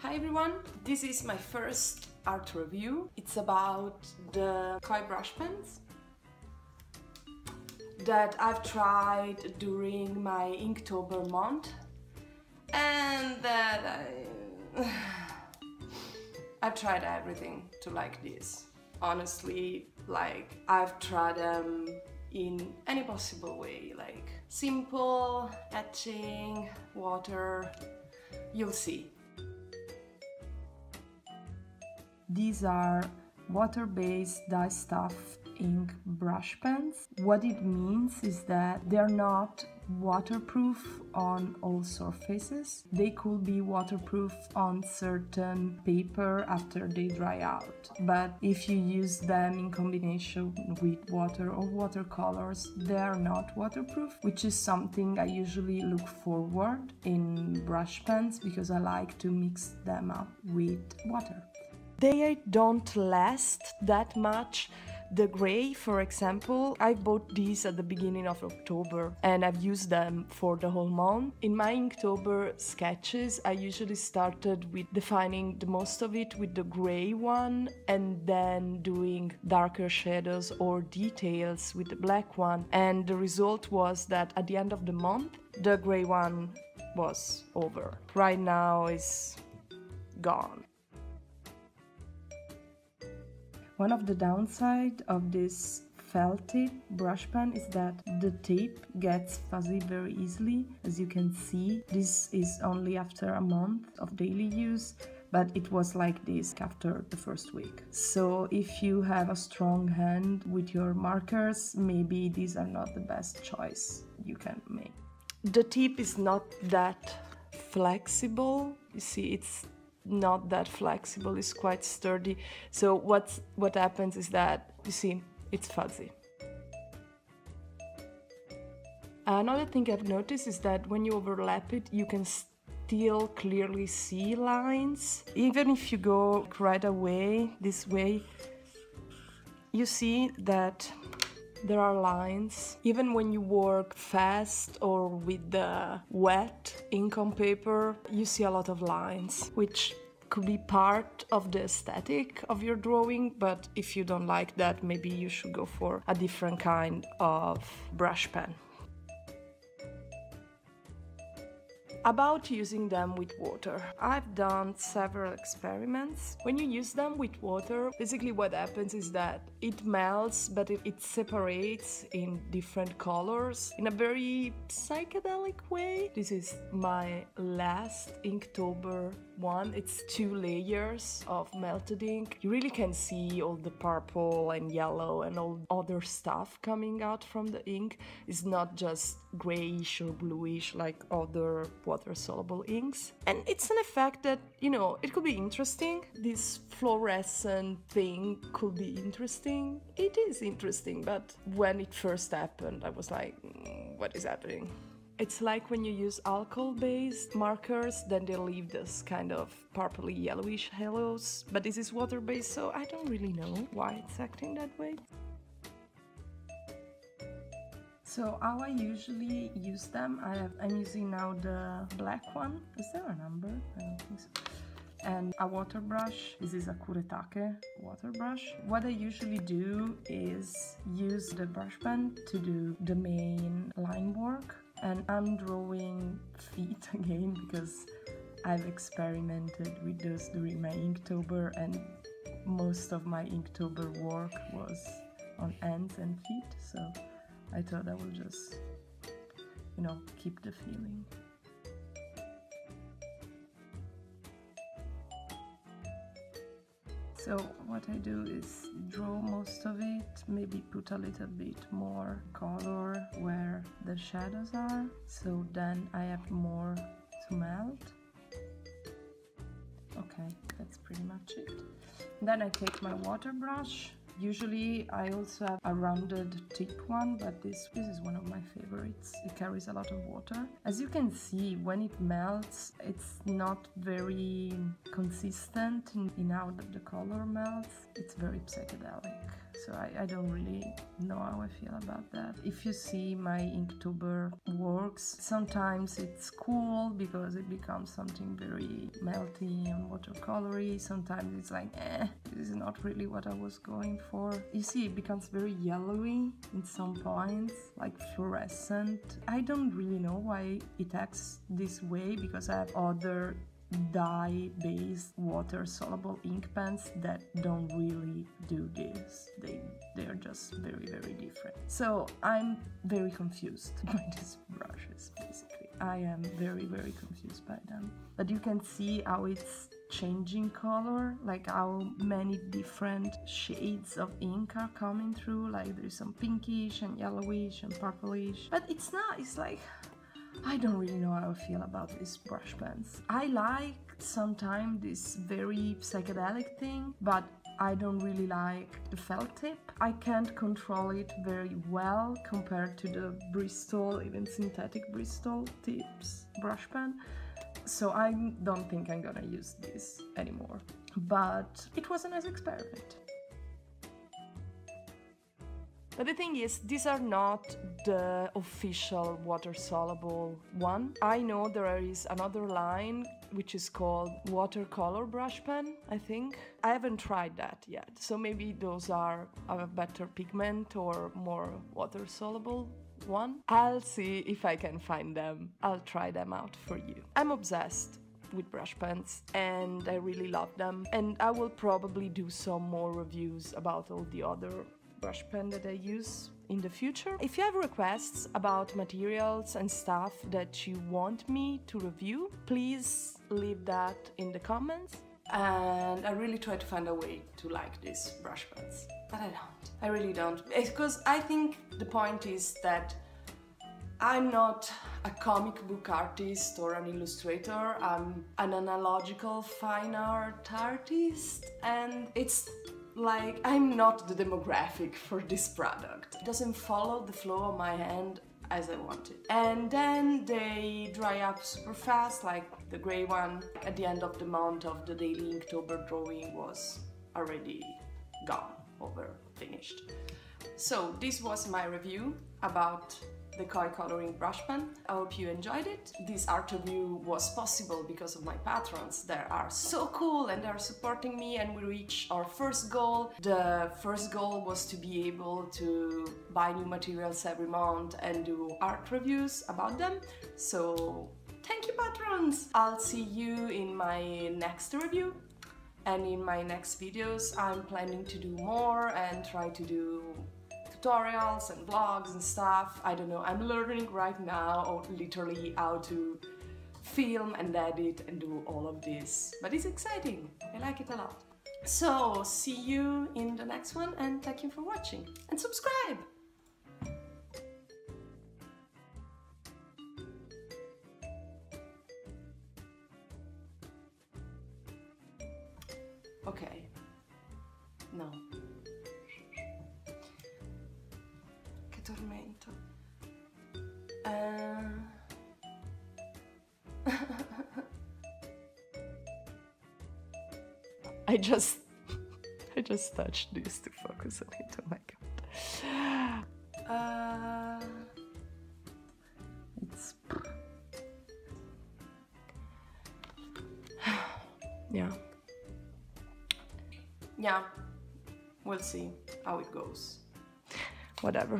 Hi everyone, this is my first art review. It's about the koi brush pens that I've tried during my Inktober month and that I've tried everything to like this. Honestly, like I've tried them in any possible way, like simple, etching, water, you'll see. These are water-based dye stuff ink brush pens. What it means is that they're not waterproof on all surfaces. They could be waterproof on certain paper after they dry out. But if you use them in combination with water or watercolors, they are not waterproof, which is something I usually look forward in brush pens because I like to mix them up with water. They don't last that much. The gray, for example, I bought these at the beginning of October and I've used them for the whole month. In my Inktober sketches, I usually started with defining the most of it with the gray one and then doing darker shadows or details with the black one. And the result was that at the end of the month, the gray one was over. Right now it's gone. One of the downsides of this felt tip brush pen is that the tape gets fuzzy very easily. As you can see, this is only after a month of daily use, but it was like this after the first week. So if you have a strong hand with your markers, maybe these are not the best choice you can make. The tip is not that flexible. You see, it's not that flexible, it's quite sturdy. So what happens is that, you see, it's fuzzy. Another thing I've noticed is that when you overlap it, you can still clearly see lines. Even if you go right away, this way, you see that there are lines. Even when you work fast or with the wet ink on paper, you see a lot of lines, which could be part of the aesthetic of your drawing, but if you don't like that, maybe you should go for a different kind of brush pen. About using them with water. I've done several experiments. When you use them with water, basically what happens is that it melts, but it separates in different colors in a very psychedelic way. This is my last Inktober one. It's 2 layers of melted ink. You really can see all the purple and yellow and all other stuff coming out from the ink. It's not just grayish or bluish like other water-soluble inks. And it's an effect that, you know, it could be interesting. This fluorescent thing could be interesting. It is interesting, but when it first happened, I was like, what is happening? It's like when you use alcohol-based markers, then they leave this kind of purpley yellowish halos. But this is water-based, so I don't really know why it's acting that way. So how I usually use them, I'm using now the black one. Is there a number? I don't think so. And a water brush. This is a Kuretake water brush. What I usually do is use the brush pen to do the main line work. And I'm drawing feet again because I've experimented with those during my Inktober and most of my Inktober work was on hands and feet. So I thought I would just, you know, keep the feeling. So what I do is draw most of it, maybe put a little bit more color where the shadows are, so then I have more to melt. Okay, that's pretty much it. Then I take my water brush. Usually I also have a rounded tip one, but this is one of my favorites. It carries a lot of water. As you can see, when it melts, it's not very consistent in how the color melts. It's very psychedelic. So I don't really know how I feel about that. If you see my Inktober works, sometimes it's cool because it becomes something very melty and watercolory. Sometimes it's like, this is not really what I was going for. You see, it becomes very yellowy in some points, like fluorescent. I don't really know why it acts this way, because I have other dye-based water-soluble ink pens that don't really do this. They're just very, very different. So I'm very confused by these brushes, basically. I am very, very confused by them. But you can see how it's changing color, like how many different shades of ink are coming through. Like there's some pinkish and yellowish and purplish. But it's not, it's like, I don't really know how I feel about these brush pens. I like sometimes this very psychedelic thing, but I don't really like the felt tip. I can't control it very well compared to the Bristol, even synthetic Bristol tips brush pen. So I don't think I'm gonna use this anymore. But it was a nice experiment. But the thing is, these are not the official water-soluble one. I know there is another line which is called watercolor brush pen, I think. I haven't tried that yet, so maybe those are a better pigment or more water-soluble one. I'll see if I can find them. I'll try them out for you. I'm obsessed with brush pens and I really love them, and I will probably do some more reviews about all the other brush pen that I use in the future. If you have requests about materials and stuff that you want me to review, please leave that in the comments. And I really try to find a way to like these brush pens, but I don't. I really don't. Because I think the point is that I'm not a comic book artist or an illustrator. I'm an analogical fine art artist, and it's like, I'm not the demographic for this product. It doesn't follow the flow of my hand as I want it. And then they dry up super fast, like the gray one. At the end of the month of the daily Inktober drawing was already gone, over, finished. So this was my review about the Koi coloring brush pen. I hope you enjoyed it. This art review was possible because of my patrons that are so cool and are supporting me, and we reached our first goal. The first goal was to be able to buy new materials every month and do art reviews about them. So thank you, patrons! I'll see you in my next review. And in my next videos I'm planning to do more and try to do tutorials and vlogs and stuff. I don't know, I'm learning right now literally how to film and edit and do all of this, but it's exciting. I like it a lot. So see you in the next one, and thank you for watching, and subscribe! Okay, no. Tormento. I just touched this to focus on it. Oh my god. It's yeah. We'll see how it goes. Whatever.